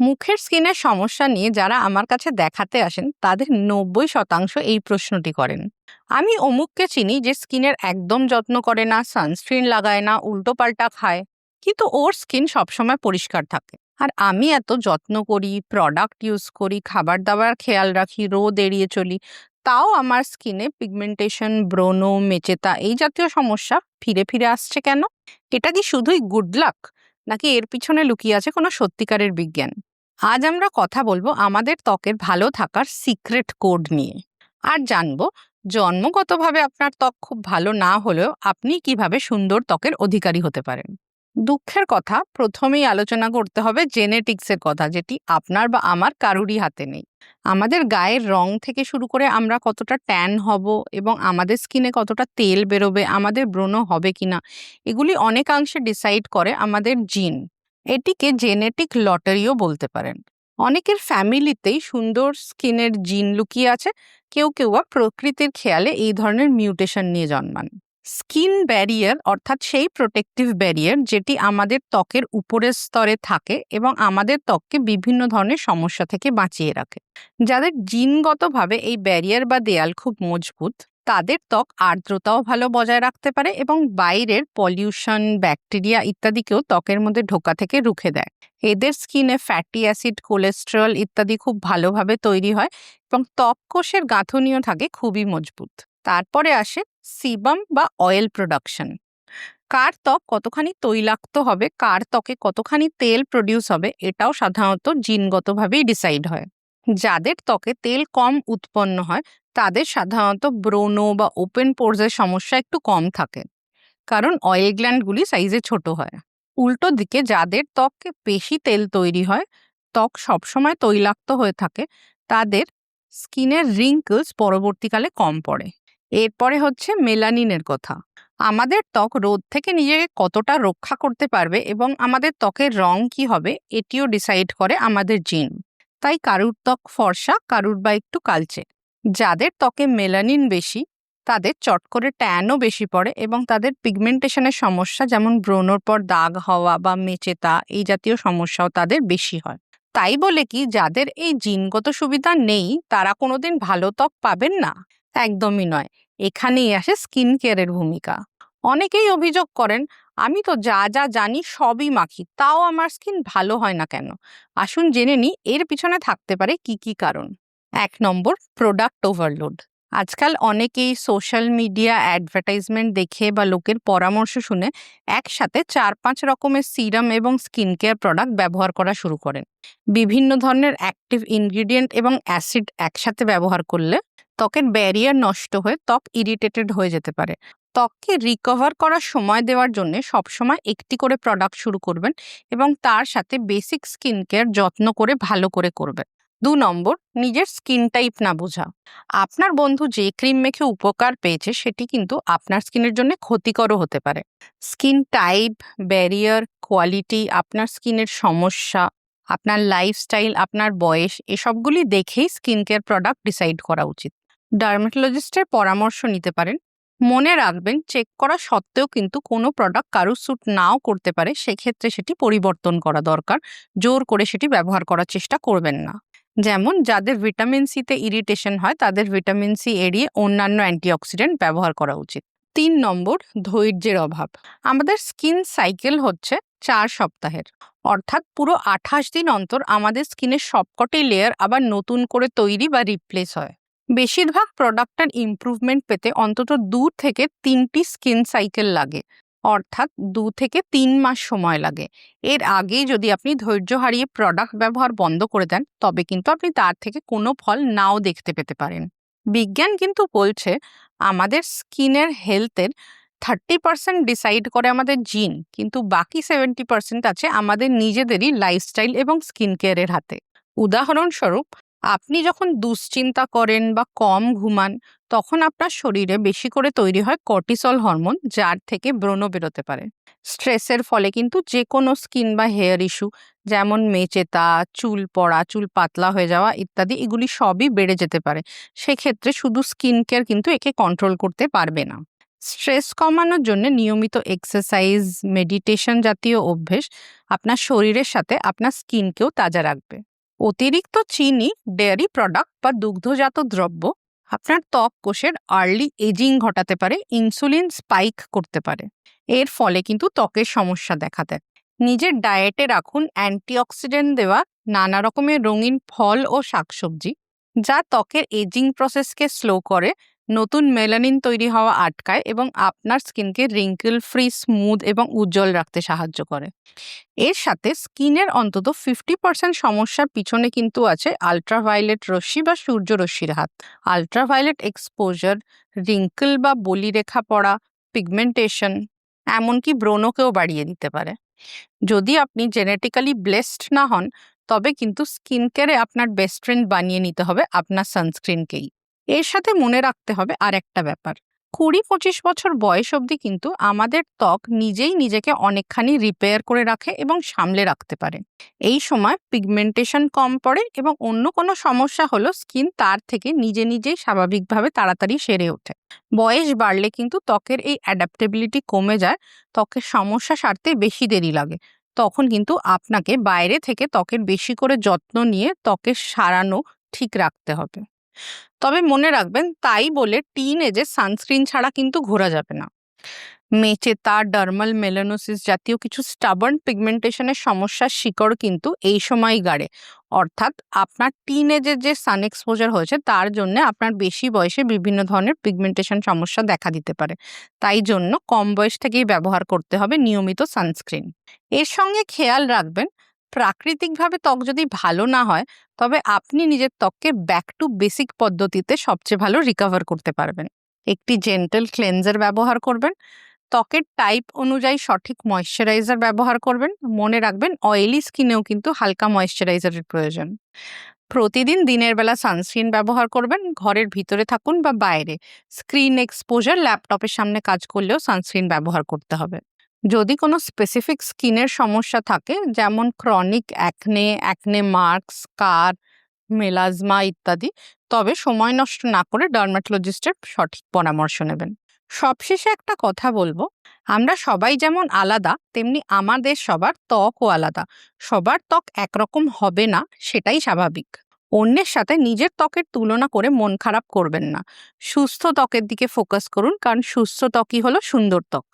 মুখের স্কিনের সমস্যা নিয়ে যারা আমার কাছে দেখাতে আসেন তাদের 90% এই প্রশ্নটি করেন। আমি অমুককে চিনি যে স্কিনের একদম যত্ন করে না, সানস্ক্রিন লাগায় না, উল্টো পাল্টা খায়, কিন্তু ওর স্কিন সবসময় পরিষ্কার থাকে। আর আমি এত যত্ন করি, প্রোডাক্ট ইউজ করি, খাবার দাবার খেয়াল রাখি, রোদ এড়িয়ে চলি, তাও আমার স্কিনে পিগমেন্টেশন, ব্রণ, মেচেতা এই জাতীয় সমস্যা ফিরে ফিরে আসছে কেন? এটা কি শুধুই গুড লাক, নাকি এর পিছনে লুকিয়ে আছে কোনো সত্যিকারের বিজ্ঞান? আজ আমরা কথা বলবো আমাদের ত্বকের ভালো থাকার সিক্রেট কোড নিয়ে। আর জানবো জন্মগতভাবে আপনার ত্বক খুব ভালো না হলেও আপনি কিভাবে সুন্দর ত্বকের অধিকারী হতে পারেন। দুঃখের কথা, প্রথমেই আলোচনা করতে হবে জেনেটিক্সের কথা, যেটি আপনার বা আমার কারুরই হাতে নেই। আমাদের গায়ের রং থেকে শুরু করে আমরা কতটা ট্যান হব এবং আমাদের স্কিনে কতটা তেল বেরোবে, আমাদের ব্রণ হবে কিনা, এগুলি অনেকাংশে ডিসাইড করে আমাদের জিন। এটিকে জেনেটিক লটারিও বলতে পারেন। অনেকের ফ্যামিলিতেই সুন্দর স্কিনের জিন লুকিয়ে আছে, কেউ কেউ বা প্রকৃতির খেয়ালে এই ধরনের মিউটেশন নিয়ে জন্মান। স্কিন ব্যারিয়ার অর্থাৎ সেই প্রোটেক্টিভ ব্যারিয়ার যেটি আমাদের ত্বকের উপরের স্তরে থাকে এবং আমাদের ত্বককে বিভিন্ন ধরনের সমস্যা থেকে বাঁচিয়ে রাখে। যাদের জিনগতভাবে এই ব্যারিয়ার বা দেয়াল খুব মজবুত, তাদের ত্বক আর্দ্রতাও ভালো বজায় রাখতে পারে এবং বাইরের পলিউশন, ব্যাকটেরিয়া ইত্যাদিকেও ত্বকের মধ্যে ঢোকা থেকে রুখে দেয়। এদের স্কিনে ফ্যাটি অ্যাসিড, কোলেস্টেরল ইত্যাদি খুব ভালোভাবে তৈরি হয় এবং ত্বক কোষের গাঁথনিও থাকে খুবই মজবুত। তারপরে আসে সিবাম বা অয়েল প্রোডাকশন। কার ত্বক কতখানি তৈলাক্ত হবে, কার ত্বকে কতখানি তেল প্রডিউস হবে, এটাও সাধারণত জিনগতভাবেই ডিসাইড হয়। যাদের ত্বকে তেল কম উৎপন্ন হয় তাদের সাধারণত ব্রণ বা ওপেন পোরসের সমস্যা একটু কম থাকে, কারণ অয়েল গ্ল্যান্ডগুলি সাইজে ছোট হয়। উল্টো দিকে যাদের ত্বকে বেশি তেল তৈরি হয়, ত্বক সবসময় তৈলাক্ত হয়ে থাকে, তাদের স্কিনের রিঙ্কলস পরবর্তীকালে কম পড়ে। এরপরে হচ্ছে মেলানিনের কথা। আমাদের ত্বক রোদ থেকে নিজেকে কতটা রক্ষা করতে পারবে এবং আমাদের ত্বকের রং কি হবে এটিও ডিসাইড করে আমাদের জিন। তাই কারুর ত্বক ফর্সা, কারুর বা একটু কালচে। যাদের ত্বকে মেলানিন বেশি তাদের চট করে ট্যানও বেশি পড়ে এবং তাদের পিগমেন্টেশনের সমস্যা যেমন ব্রণর পর দাগ হওয়া বা মেচেতা এই জাতীয় সমস্যাও তাদের বেশি হয়। তাই বলে কি যাদের এই জিনগত সুবিধা নেই তারা কোনোদিন ভালো ত্বক পাবেন না? একদমই নয়। এখানেই আসে স্কিন কেয়ারের ভূমিকা। অনেকেই অভিযোগ করেন, আমি তো যা যা জানি সবই মাখি, তাও আমার স্কিন ভালো হয় না কেন? আসুন জেনে নিই এর পিছনে থাকতে পারে কি কি কারণ। 1 নম্বর, প্রোডাক্ট ওভারলোড। আজকাল অনেকেই সোশ্যাল মিডিয়া অ্যাডভার্টাইজমেন্ট দেখে বা লোকের পরামর্শ শুনে একসাথে 4-5 রকমের সিরাম এবং স্কিন কেয়ার প্রোডাক্ট ব্যবহার করা শুরু করেন। বিভিন্ন ধরনের অ্যাক্টিভ ইনগ্রিডিয়েন্ট এবং অ্যাসিড একসাথে ব্যবহার করলে ত্বকের ব্যারিয়ার নষ্ট হয়ে ত্বক ইরিটেটেড হয়ে যেতে পারে। ত্বককে রিকভার করার সময় দেওয়ার জন্য সবসময় একটি করে প্রোডাক্ট শুরু করবেন এবং তার সাথে বেসিক স্কিন কেয়ার যত্ন করে ভালো করে করবেন। 2 নম্বর, নিজের স্কিন টাইপ না বোঝা। আপনার বন্ধু যে ক্রিম মেখে উপকার পেয়েছে সেটি কিন্তু আপনার স্কিনের জন্য ক্ষতিকরও হতে পারে। স্কিন টাইপ, ব্যারিয়ার, কোয়ালিটি, আপনার স্কিনের সমস্যা, আপনার লাইফস্টাইল, আপনার বয়স এসবগুলি দেখেই স্কিন কেয়ার প্রোডাক্ট ডিসাইড করা উচিত। ডার্মাটোলজিস্টের পরামর্শ নিতে পারেন। মনে রাখবেন, চেক করা সত্ত্বেও কিন্তু কোনো প্রোডাক্ট কারুর স্যুট নাও করতে পারে, সেক্ষেত্রে সেটি পরিবর্তন করা দরকার। জোর করে সেটি ব্যবহার করার চেষ্টা করবেন না। যেমন যাদের ভিটামিন সিতে ইরিটেশন হয় তাদের ভিটামিন সি এড়িয়ে অন্যান্য অ্যান্টিঅক্সিডেন্ট ব্যবহার করা উচিত। 3 নম্বর, ধৈর্যের অভাব। আমাদের স্কিন সাইকেল হচ্ছে 4 সপ্তাহের, অর্থাৎ পুরো 28 দিন অন্তর আমাদের স্কিনের সবকটি লেয়ার আবার নতুন করে তৈরি বা রিপ্লেস হয়। বেশিরভাগ প্রোডাক্টের ইমপ্রুভমেন্ট পেতে অন্তত 2 থেকে 3টি স্কিন সাইকেল লাগে, অর্থাৎ 2 থেকে 3 মাস সময় লাগে। এর আগেই যদি আপনি ধৈর্য হারিয়ে প্রোডাক্ট ব্যবহার বন্ধ করে দেন তবে কিন্তু আপনি তার থেকে কোনো ফল নাও দেখতে পেতে পারেন। বিজ্ঞান কিন্তু বলছে আমাদের স্কিনের হেলথের 30% ডিসাইড করে আমাদের জিন, কিন্তু বাকি 70% আছে আমাদের নিজেদেরই লাইফস্টাইল এবং স্কিন কেয়ারের হাতে। উদাহরণস্বরূপ, আপনি যখন দুশ্চিন্তা করেন বা কম ঘুমান তখন আপনার শরীরে বেশি করে তৈরি হয় কর্টিসল হরমোন, যার থেকে ব্রণ বেরোতে পারে। স্ট্রেসের ফলে কিন্তু যে কোনো স্কিন বা হেয়ার ইস্যু যেমন মেচেতা, চুল পড়া, চুল পাতলা হয়ে যাওয়া ইত্যাদি এগুলি সবই বেড়ে যেতে পারে। সেক্ষেত্রে শুধু স্কিন কেয়ার কিন্তু একে কন্ট্রোল করতে পারবে না। স্ট্রেস কমানোর জন্য নিয়মিত এক্সারসাইজ, মেডিটেশন জাতীয় অভ্যেস আপনার শরীরের সাথে আপনার স্কিনকেও তাজা রাখবে। অতিরিক্ত চিনি, ডেয়ারি প্রোডাক্ট বা দুগ্ধজাত দ্রব্য আপনার ত্বক কোষের আর্লি এজিং ঘটাতে পারে, ইনসুলিন স্পাইক করতে পারে। এর ফলে কিন্তু ত্বকের সমস্যা দেখা দেয়। নিজের ডায়েটে রাখুন অ্যান্টিঅক্সিডেন্ট দেওয়া নানা রকমের রঙিন ফল ও শাকসবজি, যা ত্বকের এজিং প্রসেসকে স্লো করে, নতুন মেলানিন তৈরি হওয়া আটকায় এবং আপনার স্কিনকে রিঙ্কেল ফ্রি, স্মুথ এবং উজ্জ্বল রাখতে সাহায্য করে। এর সাথে স্কিনের অন্তত 50% সমস্যার পিছনে কিন্তু আছে আল্ট্রাভায়োলেট রশ্মি বা সূর্যরশ্মির হাত। আল্ট্রাভায়োলেট এক্সপোজার রিঙ্কেল বা বলিরেখা পড়া, পিগমেন্টেশন, এমনকি ব্রণকেও বাড়িয়ে দিতে পারে। যদি আপনি জেনেটিক্যালি ব্লেসড না হন, তবে কিন্তু স্কিন কেয়ারে আপনার বেস্ট ফ্রেন্ড বানিয়ে নিতে হবে আপনার সানস্ক্রিনকেই। এর সাথে মনে রাখতে হবে আর একটা ব্যাপার, 20-25 বছর বয়স অবধি কিন্তু আমাদের ত্বক নিজেই নিজেকে অনেকখানি রিপেয়ার করে রাখে এবং সামলে রাখতে পারে। এই সময় পিগমেন্টেশন কম পড়ে এবং অন্য কোনো সমস্যা হলো স্কিন তার থেকে নিজে নিজেই স্বাভাবিকভাবে তাড়াতাড়ি সেরে ওঠে। বয়স বাড়লে কিন্তু ত্বকের এই অ্যাডাপ্টেবিলিটি কমে যায়, ত্বকের সমস্যা সারতে বেশি দেরি লাগে। তখন কিন্তু আপনাকে বাইরে থেকে ত্বকের বেশি করে যত্ন নিয়ে ত্বকের সারানো ঠিক রাখতে হবে। তবে মনে রাখবেন, তাই বলে টিন এজে সানস্ক্রিন ছাড়া কিন্তু ঘোরা যাবে না। মেচেতা, ডার্মাল মেলানোসিস জাতীয় কিছু স্টাবার্ন পিগমেন্টেশনের সমস্যার শিকড় কিন্তু এই সময়ই গাড়ে। অর্থাৎ আপনার টিন এজের যে সান এক্সপোজার হয়েছে তার জন্য আপনার বেশি বয়সে বিভিন্ন ধরনের পিগমেন্টেশন সমস্যা দেখা দিতে পারে। তাই জন্য কম বয়স থেকেই ব্যবহার করতে হবে নিয়মিত সানস্ক্রিন। এর সঙ্গে খেয়াল রাখবেন, প্রাকৃতিকভাবে ত্বক যদি ভালো না হয়, তবে আপনি নিজের ত্বককে ব্যাক টু বেসিক পদ্ধতিতে সবচেয়ে ভালো রিকভার করতে পারবেন। একটি জেন্টল ক্লেনজার ব্যবহার করবেন, ত্বকের টাইপ অনুযায়ী সঠিক ময়েশ্চারাইজার ব্যবহার করবেন। মনে রাখবেন, অয়েলি স্কিনেও কিন্তু হালকা ময়েশ্চারাইজারের প্রয়োজন। প্রতিদিন দিনের বেলা সানস্ক্রিন ব্যবহার করবেন, ঘরের ভিতরে থাকুন বা বাইরে। স্ক্রিন এক্সপোজার, ল্যাপটপের সামনে কাজ করলেও সানস্ক্রিন ব্যবহার করতে হবে। যদি কোনো স্পেসিফিক স্কিনের সমস্যা থাকে, যেমন ক্রনিক অ্যাকনে, অ্যাকনে মার্ক, স্কার, মেলাজমা ইত্যাদি, তবে সময় নষ্ট না করে ডার্মাটোলজিস্টের সঠিক পরামর্শ নেবেন। সবশেষে একটা কথা বলবো, আমরা সবাই যেমন আলাদা, তেমনি আমাদের সবার ত্বকও আলাদা। সবার ত্বক একরকম হবে না, সেটাই স্বাভাবিক। অন্যের সাথে নিজের ত্বকের তুলনা করে মন খারাপ করবেন না। সুস্থ ত্বকের দিকে ফোকাস করুন, কারণ সুস্থ ত্বকই হলো সুন্দর ত্বক।